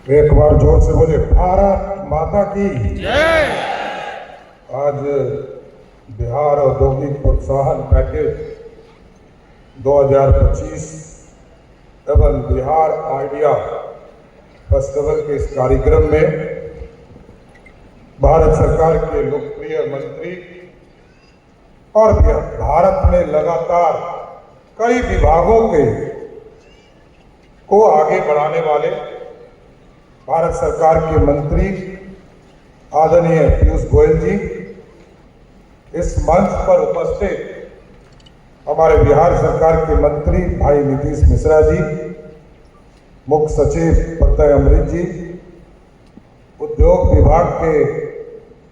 एक बार जोर से बोले भारत माता की जय। आज बिहार औद्योगिक प्रोत्साहन पैकेज 2025 एवं बिहार आइडिया फेस्टिवल के इस कार्यक्रम में भारत सरकार के लोकप्रिय मंत्री और भारत में लगातार कई विभागों को आगे बढ़ाने वाले भारत सरकार के मंत्री आदरणीय पीयूष गोयल जी, इस मंच पर उपस्थित हमारे बिहार सरकार के मंत्री भाई नीतीश मिश्रा जी, मुख्य सचिव प्रत्यय अमृत जी, उद्योग विभाग के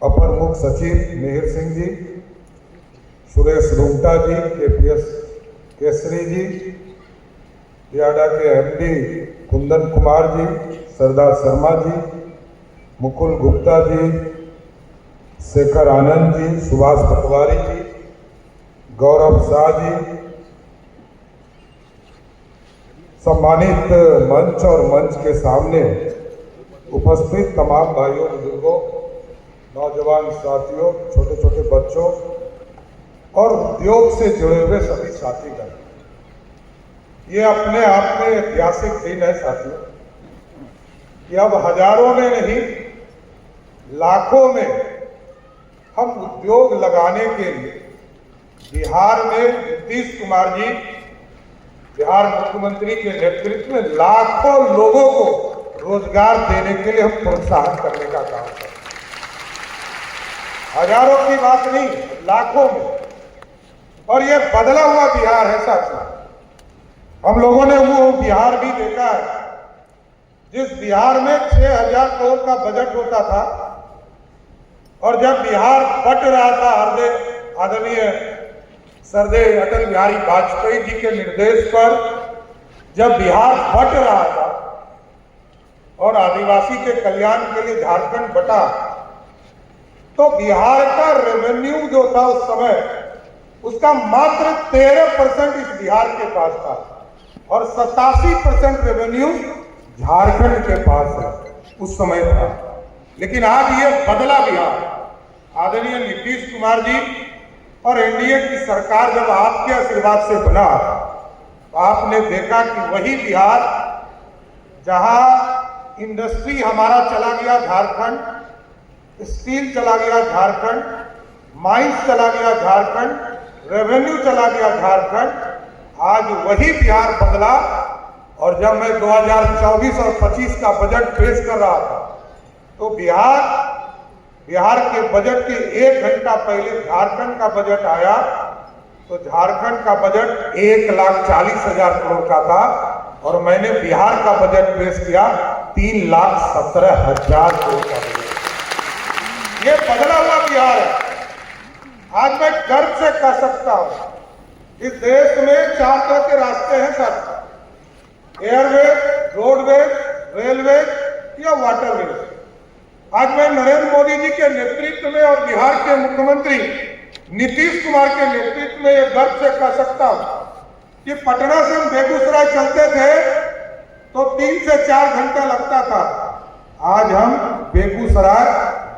अपर मुख्य सचिव मिहिर सिंह जी, सुरेश रुंगटा जी, केपीएस केसरी जी, याडा के एमडी कुंदन कुमार जी, सरदार शर्मा जी, मुकुल गुप्ता जी, शेखर आनंद जी, सुभाष पटवारी जी, गौरव शाह जी, सम्मानित मंच और मंच के सामने उपस्थित तमाम भाइयों बुजुर्गों, नौजवान साथियों, छोटे छोटे बच्चों और उद्योग से जुड़े हुए सभी साथीगण, ये अपने आप में ऐतिहासिक दिन है साथियों कि अब हजारों में नहीं लाखों में हम उद्योग लगाने के लिए बिहार में नीतीश कुमार जी, बिहार मुख्यमंत्री के नेतृत्व में लाखों लोगों को रोजगार देने के लिए हम प्रोत्साहन करने का काम कर रहे हैं। हजारों की बात नहीं, लाखों में। और ये बदला हुआ बिहार है साथियों। हम लोगों ने वो बिहार भी देखा है जिस बिहार में 6,000 करोड़ का बजट होता था, और जब बिहार बट रहा था आदरणीय श्रद्धेय अटल बिहारी वाजपेयी जी के निर्देश पर, जब बिहार बट रहा था और आदिवासी के कल्याण के लिए झारखंड बटा, तो बिहार का रेवेन्यू जो था उस समय, उसका मात्र 13% इस बिहार के पास था और 87% रेवेन्यू झारखंड के पास है उस समय था। लेकिन आज ये बदला बिहार, आदरणीय नीतीश कुमार जी और एनडीए की सरकार जब आपके आशीर्वाद से बना, तो आपने देखा कि वही बिहार जहां इंडस्ट्री हमारा चला गया झारखंड, स्टील चला गया झारखंड, माइंस चला गया झारखंड, रेवेन्यू चला गया झारखंड, आज वही बिहार बदला। और जब मैं 2024 और 25 का बजट पेश कर रहा था, तो बिहार के बजट के 1 घंटा पहले झारखंड का बजट आया, तो झारखंड का बजट 1,40,000 करोड़ का था और मैंने बिहार का बजट पेश किया 3,17,000 करोड़ का बजट। ये बदला हुआ बिहार है। आज मैं गर्व से कह सकता हूं, इस देश में 4 तरह के रास्ते हैं सर, एयरवेज, रोडवेज, रेलवेज या वाटरवेज। आज मैं नरेंद्र मोदी जी के नेतृत्व में और बिहार के मुख्यमंत्री नीतीश कुमार के नेतृत्व में यह गर्व से कह सकता हूं कि पटना से हम बेगूसराय चलते थे तो 3 से 4 घंटा लगता था, आज हम बेगूसराय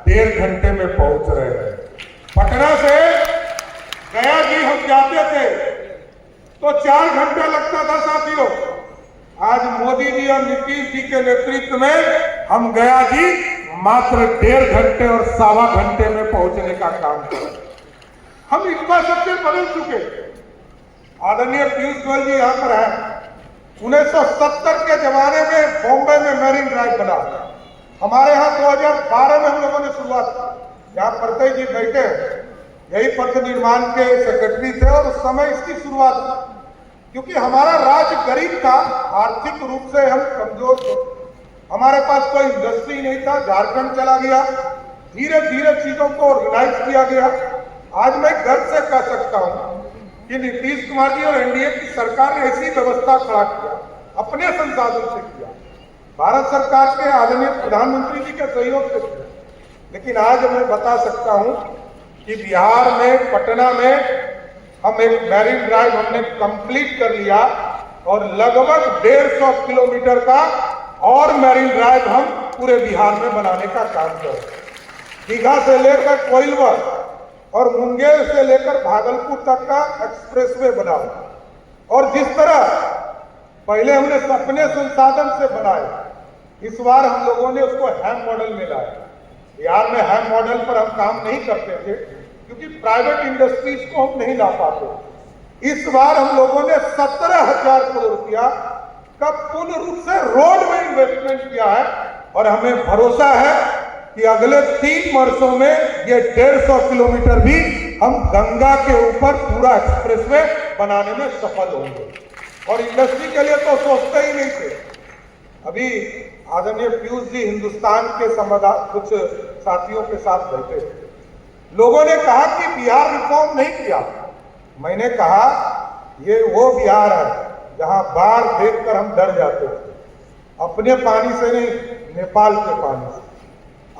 1.5 घंटे में पहुंच रहे हैं। पटना से गया जी हम जाते थे तो 4 घंटा लगता था साथियों, आज मोदी जी और नीतीश जी के नेतृत्व में हम गया जी मात्र 1.5 घंटे और 1.25 घंटे में पहुंचने का काम कर रहे हैं। हम इंफ्रास्ट्रक्चर बदल चुके। आदरणीय पीयूष गोयल जी यहां पर है। 1970 के जमाने में बॉम्बे में मैरीन ड्राइव बना, हमारे यहाँ 2012 में हम लोगों ने शुरुआत की। यहाँ प्रत्यय जी बैठे हैं, यही पथ निर्माण के सेक्रेटरी थे और उस समय इसकी शुरुआत, क्योंकि हमारा राज्य गरीब था, आर्थिक रूप से हम कमजोर थे, हमारे पास कोई इंडस्ट्री नहीं था। झारखंड चला गया, धीरे धीरे चीजों को ऑर्गेनाइज किया गया। आज मैं गर्व से कह सकता हूं कि नीतीश कुमार जी और एनडीए की सरकार ने ऐसी व्यवस्था खड़ा किया, अपने संसाधन से किया, भारत सरकार के आदरणीय प्रधानमंत्री जी के सहयोग से किया। लेकिन आज मैं बता सकता हूं कि बिहार में, पटना में हम एक मैरीन ड्राइव हमने कंप्लीट कर लिया और लगभग 150 किलोमीटर का और मैरीन ड्राइव हम पूरे बिहार में बनाने का काम करें। दीघा से लेकर कोइलवर और मुंगेर से लेकर भागलपुर तक का एक्सप्रेसवे बनाओ। और जिस तरह पहले हमने अपने संसाधन से बनाए, इस बार हम लोगों ने उसको हैम मॉडल में लाया। बिहार में हैम मॉडल पर हम काम नहीं करते थे क्योंकि प्राइवेट इंडस्ट्रीज को हम नहीं ला पाते। इस बार हम लोगों ने 17,000 करोड़ रुपया का पूर्ण रूप से रोड में इन्वेस्टमेंट किया है और हमें भरोसा है कि अगले 3 वर्षों में ये 150 किलोमीटर भी हम गंगा के ऊपर पूरा एक्सप्रेसवे बनाने में सफल होंगे। और इंडस्ट्री के लिए तो सोचते ही नहीं थे। अभी आदरणीय पीयूष जी हिंदुस्तान के कुछ साथियों के साथ बैठे, लोगों ने कहा कि बिहार रिफॉर्म नहीं किया। मैंने कहा ये वो बिहार है जहां बाढ़ देखकर हम डर जाते थे, अपने पानी से नहीं, नेपाल के पानी से।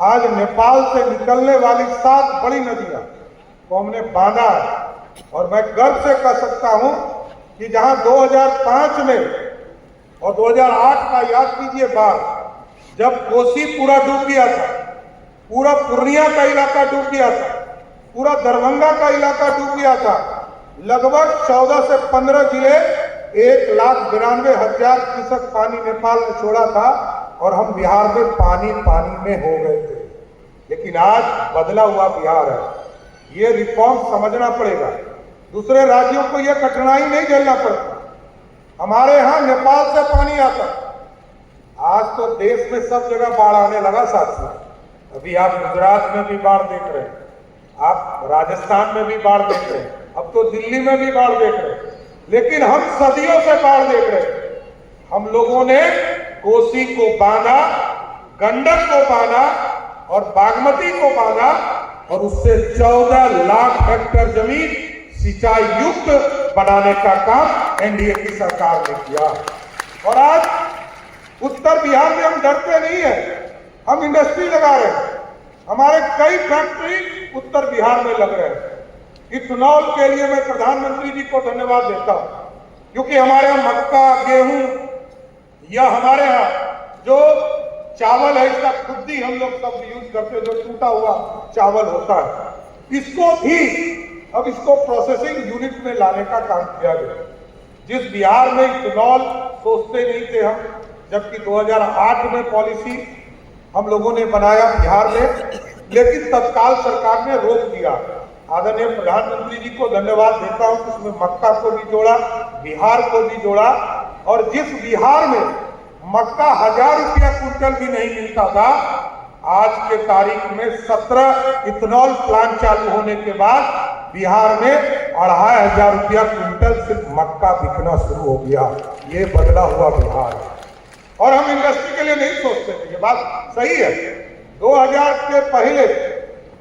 आज नेपाल से निकलने वाली 7 बड़ी नदियां को हमने बांधा है। और मैं गर्व से कह सकता हूं कि जहां 2005 में और 2008 का याद कीजिए बाढ़, जब कोसी पूरा डूब गया था, पूरा पूर्णिया का इलाका डूब गया था, पूरा दरभंगा का इलाका डूब गया था, लगभग 14 से 15 जिले 1,92,000 क्यूसेक पानी नेपाल ने छोड़ा था और हम बिहार में पानी में हो गए थे। लेकिन आज बदला हुआ बिहार है, ये रिफॉर्म समझना पड़ेगा। दूसरे राज्यों को यह कठिनाई नहीं झेलना पड़ता। हमारे यहाँ नेपाल से पानी आता, आज तो देश में सब जगह बाढ़ आने लगा साथियों। अभी आप गुजरात में भी बाढ़ देख रहे हैं, आप राजस्थान में भी बाढ़ देख रहे हैं, अब तो दिल्ली में भी बाढ़ देख रहे हैं। लेकिन हम सदियों से बाढ़ देख रहे हैं। हम लोगों ने कोसी को बांधा, गंडक को बांधा और बागमती को बांधा और उससे 14 लाख हेक्टेयर जमीन सिंचाई युक्त बनाने का काम एनडीए की सरकार ने किया। और आज उत्तर बिहार में हम डरते नहीं है, हम इंडस्ट्री लगा रहे हैं। हमारे कई फैक्ट्री उत्तर बिहार में लग रहे हैं। इथेनॉल के लिए मैं प्रधानमंत्री जी को धन्यवाद देता हूं, क्योंकि हमारे यहाँ मक्का, गेहूं या हमारे यहाँ जो चावल है, इसका खुद ही हम लोग सब यूज करते हैं, जो टूटा हुआ चावल होता है, इसको भी अब इसको प्रोसेसिंग यूनिट में लाने का काम किया गया। जिस बिहार में इथेनॉल सोचते नहीं थे हम, जबकि 2008 में पॉलिसी हम लोगों ने बनाया बिहार में, लेकिन तत्काल सरकार ने रोक दिया। आदरणीय प्रधानमंत्री जी को धन्यवाद देता हूं कि उसमें मक्का को भी जोड़ा, बिहार को भी जोड़ा। और जिस बिहार में मक्का 1,000 रुपया क्विंटल भी नहीं मिलता था, आज के तारीख में 17 इथेनॉल प्लांट चालू होने के बाद बिहार में 2,500 रुपया क्विंटल सिर्फ मक्का बिकना शुरू हो गया। ये बदला हुआ बिहार है। और हम इंडस्ट्री के लिए नहीं सोचते थे, ये बात सही है। 2000 के पहले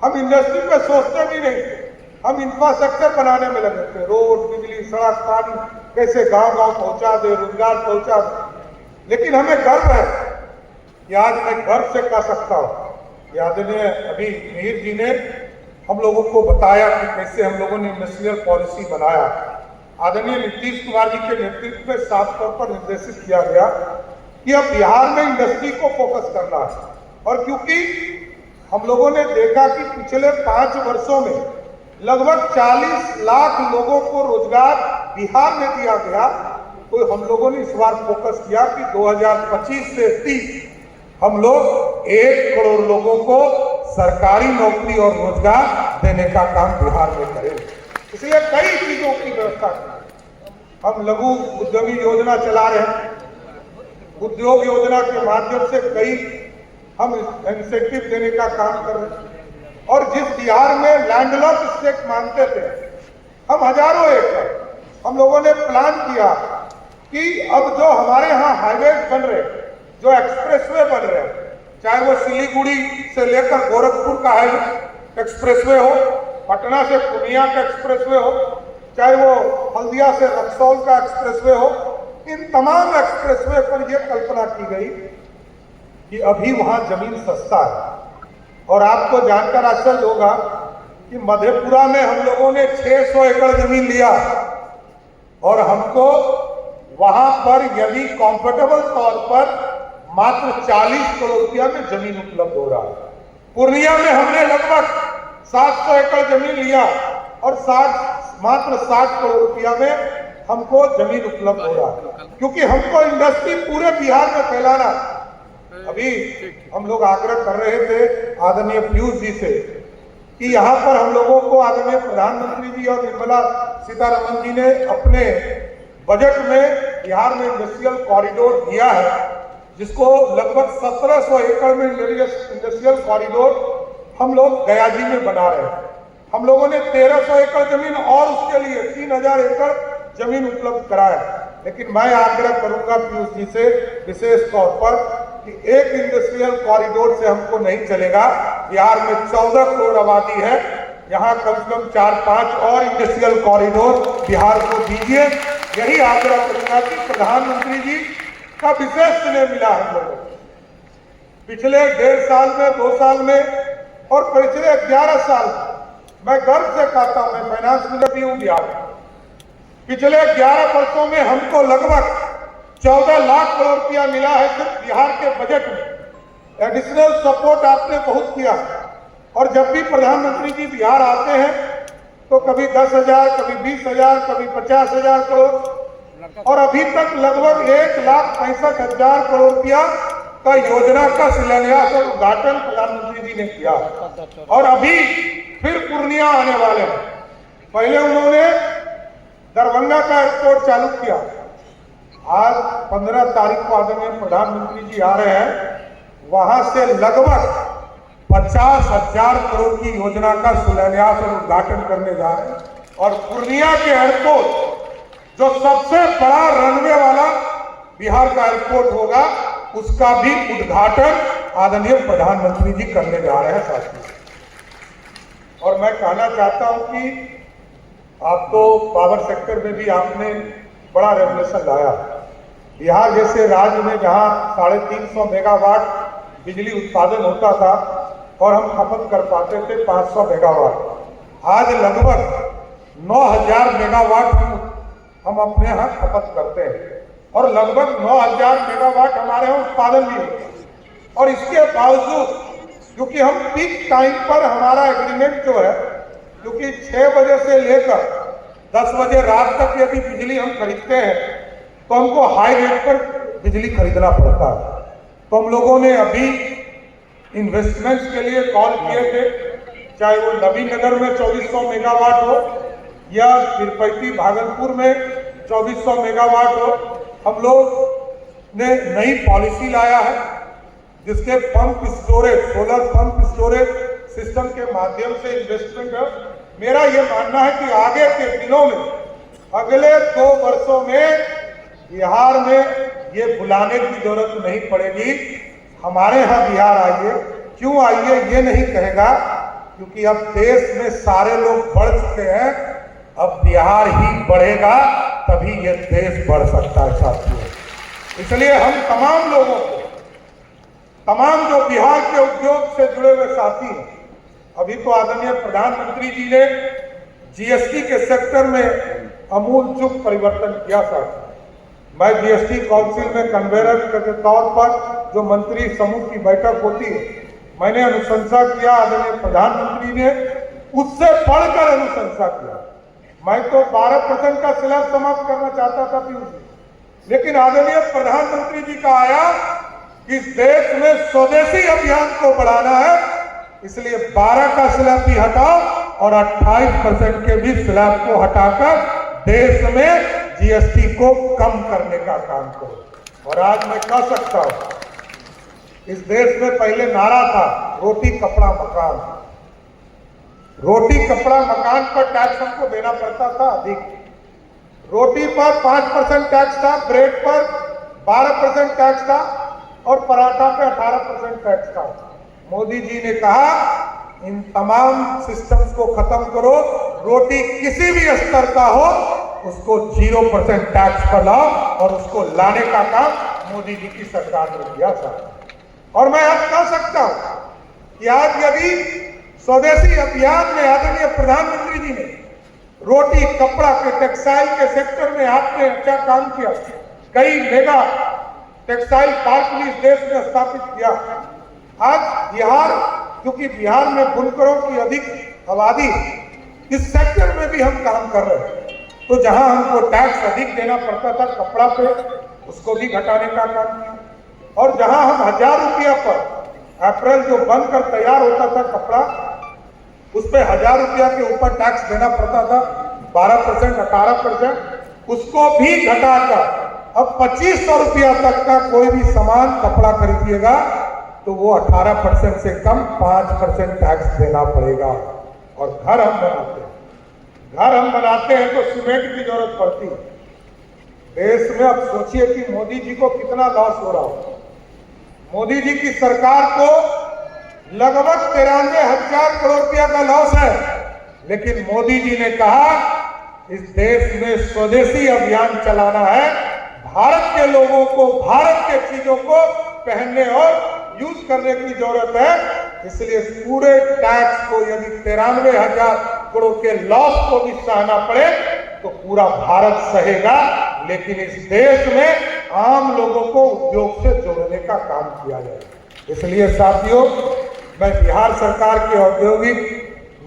हम इंडस्ट्री पे सोचते भी नहीं थे, हम इंफ्रास्ट्रक्चर बनाने में लगे थे। रोड, बिजली, सड़क, पानी कैसे गांव-गांव पहुंचा दे, रोजगार पहुंचा दे। लेकिन हमें गर्व है कि आज मैं गर्व से कह सकता हूं कि आदरणीय अभी मिहिर जी ने हम लोगों को बताया कि कैसे हम लोगों ने इंडस्ट्रियल पॉलिसी बनाया। आदरणीय नीतीश कुमार जी के नेतृत्व में साफ तौर पर निर्देशित किया गया कि अब बिहार में इंडस्ट्री को फोकस करना है। और क्योंकि हम लोगों ने देखा कि पिछले 5 वर्षों में लगभग 40 लाख लोगों को रोजगार बिहार में दिया गया, तो हम लोगों ने इस बार फोकस किया कि 2025 से 30 हम लोग 1 करोड़ लोगों को सरकारी नौकरी और रोजगार देने का काम बिहार में करेंगे। इसलिए कई चीजों की व्यवस्था की। हम लघु उद्यमी योजना चला रहे हैं, उद्योग योजना के माध्यम से कई हम इंसेंटिव देने का काम कर रहे हैं। और जिस बिहार में लैंडलॉक स्टेट मानते थे, हम हजारों एकड़, हम लोगों ने प्लान किया कि अब जो हमारे यहाँ हाईवेज बन रहे, जो एक्सप्रेसवे बन रहे हैं, चाहे वो सिलीगुड़ी से लेकर गोरखपुर का हाईवे एक्सप्रेसवे हो, पटना से पूर्णिया का एक्सप्रेसवे हो, चाहे वो हल्दिया से रक्सौल का एक्सप्रेसवे हो, इन तमाम एक्सप्रेसवे पर यह कल्पना की गई कि अभी वहां जमीन सस्ता है। और आपको जानकर आश्चर्य होगा कि मधेपुरा में हम लोगों ने 600 एकड़ जमीन लिया और हमको वहां पर यदि कंफर्टेबल तौर पर मात्र 40 करोड़ रुपया में जमीन उपलब्ध हो रहा है। पूर्णिया में हमने लगभग 700 एकड़ जमीन लिया और मात्र 60 करोड़ रुपया में हमको जमीन उपलब्ध हो रहा है, क्योंकि हमको इंडस्ट्री पूरे बिहार में फैलाना। अभी हम लोग आग्रह कर रहे थे आदरणीय पीयूष जी से कि यहाँ पर हम लोगों को आदरणीय प्रधानमंत्री जी और निर्मला सीतारमण जी ने अपने बजट में बिहार में इंडस्ट्रियल कॉरिडोर दिया है, जिसको लगभग 1700 एकड़ में इंडस्ट्रियल कॉरिडोर हम लोग गया जी में बना रहे हैं। हम लोगों ने 1300 एकड़ जमीन और उसके लिए 3000 एकड़ जमीन उपलब्ध कराया। लेकिन मैं आग्रह करूंगा पीयूष जी से विशेष तौर पर कि एक इंडस्ट्रियल कॉरिडोर से हमको नहीं चलेगा। बिहार में 14 करोड़ आबादी है, यहाँ कम से कम 4-5 और इंडस्ट्रियल कॉरिडोर बिहार को दीजिए। यही आग्रह करूंगा कि प्रधानमंत्री जी का विशेष स्नेह मिला हम लोगों को पिछले 1.5 साल में, 2 साल में और पिछले 11 साल मैं गर्व से कहता हूं, मैं फाइनेंस मिनिस्टर भी हूं बिहार में। पिछले 11 वर्षों में हमको लगभग 14 लाख करोड़ रुपया मिला है सिर्फ बिहार के बजट में। एडिशनल सपोर्ट आपने बहुत किया और जब भी प्रधानमंत्री जी बिहार आते हैं तो कभी 10,000, कभी 20,000, कभी 50,000 करोड़ और अभी तक लगभग 1,65,000 करोड़ रुपया का योजना का शिलान्यास और उद्घाटन प्रधानमंत्री जी ने किया और अभी फिर पूर्णिया आने वाले हैं। पहले उन्होंने दरभंगा का एयरपोर्ट चालू किया। आज 15 तारीख को आदरणीय प्रधानमंत्री जी आ रहे हैं, वहां से लगभग 50,000 करोड़ की योजना का शिलान्यास और उद्घाटन करने जा रहे हैं और पूर्णिया के एयरपोर्ट जो सबसे बड़ा रनवे वाला बिहार का एयरपोर्ट होगा, उसका भी उद्घाटन आदरणीय प्रधानमंत्री जी करने जा रहे हैं साथियों। और मैं कहना चाहता हूं कि आप तो पावर सेक्टर में भी आपने बड़ा रेवोल्यूशन लाया। बिहार जैसे राज्य में जहां 350 मेगावाट बिजली उत्पादन होता था और हम खपत कर पाते थे 500 मेगावाट, आज लगभग 9,000 मेगावाट हम अपने यहाँ खपत करते हैं और लगभग 9,000 मेगावाट हमारे यहाँ उत्पादन भी होता है। और इसके बावजूद क्योंकि हम पीक टाइम पर हमारा एग्रीमेंट जो है, क्योंकि 6 बजे से लेकर 10 बजे रात तक यदि बिजली हम खरीदते हैं तो हमको हाई रेट पर बिजली खरीदना पड़ता है। तो हम लोगों ने अभी इन्वेस्टमेंट्स के लिए कॉल किए थे, चाहे वो नवीनगर में 2400 मेगावाट हो या तिरुपति भागलपुर में 2400 मेगावाट हो। हम लोग ने नई पॉलिसी लाया है जिसके pump storage, solar pump storage system के माध्यम से इन्वेस्टमेंट है। मेरा ये मानना है कि आगे के दिनों में, अगले 2 वर्षों में बिहार में ये बुलाने की जरूरत नहीं पड़ेगी। हमारे यहाँ बिहार आइए, क्यों आइए ये नहीं कहेगा, क्योंकि अब देश में सारे लोग बढ़ चुके हैं, अब बिहार ही बढ़ेगा तभी ये देश बढ़ सकता है साथियों। इसलिए हम तमाम लोगों को, तमाम जो बिहार के उद्योग से जुड़े हुए साथी हैं, अभी तो आदरणीय प्रधानमंत्री जी ने जीएसटी के सेक्टर में आमूलचूल परिवर्तन किया था। मैं जीएसटी काउंसिल में कन्वेनर के तौर पर जो मंत्री समूह की बैठक होती है, मैंने अनुशंसा किया, आदरणीय प्रधानमंत्री ने उससे बढ़कर अनुशंसा किया। मैं तो 12% का स्लैब समाप्त करना चाहता था पीयूष जी, लेकिन आदरणीय प्रधानमंत्री जी का आया इस देश में स्वदेशी अभियान को बढ़ाना है, इसलिए 12 का स्लैब भी हटाओ और 28% के भी स्लैब को हटाकर देश में जीएसटी को कम करने का काम करो। और आज मैं कह सकता हूं, इस देश में पहले नारा था रोटी कपड़ा मकान। रोटी कपड़ा मकान पर टैक्स हमको देना पड़ता था अधिक। रोटी पर 5% टैक्स था, ब्रेड पर 12% टैक्स था और पराठा पे 18% टैक्स था। मोदी जी ने कहा इन तमाम सिस्टम्स को खत्म करो, रोटी किसी भी स्तर का हो उसको 0% टैक्स पर लाओ, और उसको लाने का काम मोदी जी की सरकार ने किया था। और मैं आज कह सकता हूं कि आज यदि स्वदेशी अभियान में आदरणीय प्रधानमंत्री जी ने रोटी कपड़ा के टेक्सटाइल के सेक्टर में आपने अच्छा काम किया, कई मेगा टेक्सटाइल पार्क भी इस देश में स्थापित किया। आज बिहार, क्योंकि बिहार में बुनकरों की अधिक आबादी, इस सेक्टर में भी हम काम कर रहे हैं। तो जहां हमको टैक्स अधिक देना पड़ता था कपड़ा पे, उसको भी घटाने का काम किया। और जहां हम 1000 रुपया पर अप्रैल जो बनकर तैयार होता था कपड़ा, उस पर 1000 रुपया के ऊपर टैक्स देना पड़ता था, 12%, 18%, उसको भी घटाकर अब 2500 रुपया तक का कोई भी सामान कपड़ा खरीदिएगा तो वो 18% से कम 5% टैक्स देना पड़ेगा। और घर हम बनाते हैं तो सीमेंट की जरूरत पड़ती है। देश में अब सोचिए कि मोदी जी को कितना लॉस हो रहा हो। मोदी जी की सरकार को लगभग 93,000 करोड़ रुपया का लॉस है, लेकिन मोदी जी ने कहा इस देश में स्वदेशी अभियान चलाना है, भारत के लोगों को भारत के चीजों को पहनने और यूज करने की जरूरत है। इसलिए पूरे टैक्स को यदि 93,000 करोड़ के लॉस को भी सहना पड़े तो पूरा भारत सहेगा, लेकिन इस देश में आम लोगों को उद्योग से जोड़ने का काम किया जाए। इसलिए साथियों, मैं बिहार सरकार के औद्योगिक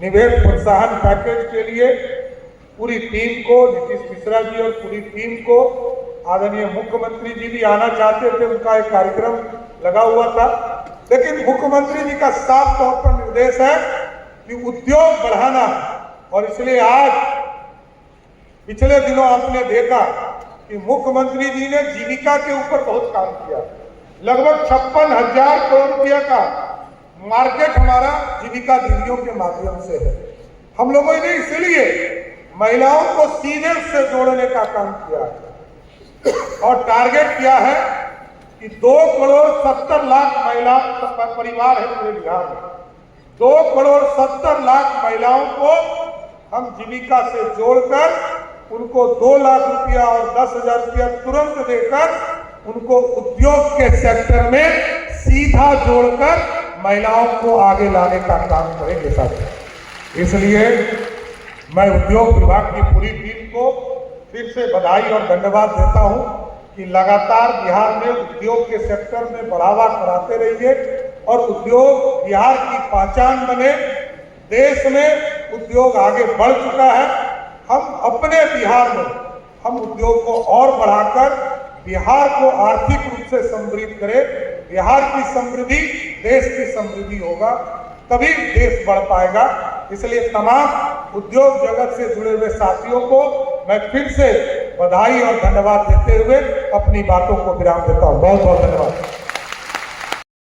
निवेश प्रोत्साहन पैकेज के लिए पूरी टीम को, नीतीश मिश्रा जी और पूरी टीम को, आदरणीय मुख्यमंत्री जी भी आना चाहते थे, उनका एक कार्यक्रम लगा हुआ था, लेकिन मुख्यमंत्री जी का साफ तौर पर निर्देश है कि उद्योग बढ़ाना। और इसलिए आज पिछले दिनों आपने देखा कि मुख्यमंत्री जी ने जीविका के ऊपर बहुत काम किया। लगभग 56,000 करोड़ रुपया का मार्केट हमारा जीविका दीदियों के माध्यम से है। हम लोगों ने इसलिए महिलाओं को सीधे से जोड़ने का काम किया है और टारगेट किया है कि 2,70,00,000 महिला परिवार है पूरे बिहार में। 2,70,00,000 महिलाओं को हम जीविका से जोड़कर उनको 2 लाख रुपया और 10,000 रुपया तुरंत देकर उनको उद्योग के सेक्टर में सीधा जोड़कर महिलाओं को आगे लाने का काम करेंगे साथ। इसलिए मैं उद्योग विभाग की पूरी टीम को फिर से बधाई और धन्यवाद देता हूं कि लगातार बिहार में उद्योग के सेक्टर में बढ़ावा कराते रहिए और उद्योग बिहार की पहचान बने। देश में उद्योग आगे बढ़ चुका है। हम अपने बिहार में हम उद्योग को और बढ़ाकर बिहार को आर्थिक रूप से समृद्ध करें। बिहार की समृद्धि देश की समृद्धि होगा, तभी देश बढ़ पाएगा। इसलिए तमाम उद्योग जगत से जुड़े हुए साथियों को मैं फिर से बधाई और धन्यवाद देते हुए अपनी बातों को विराम देता हूँ। बहुत बहुत धन्यवाद।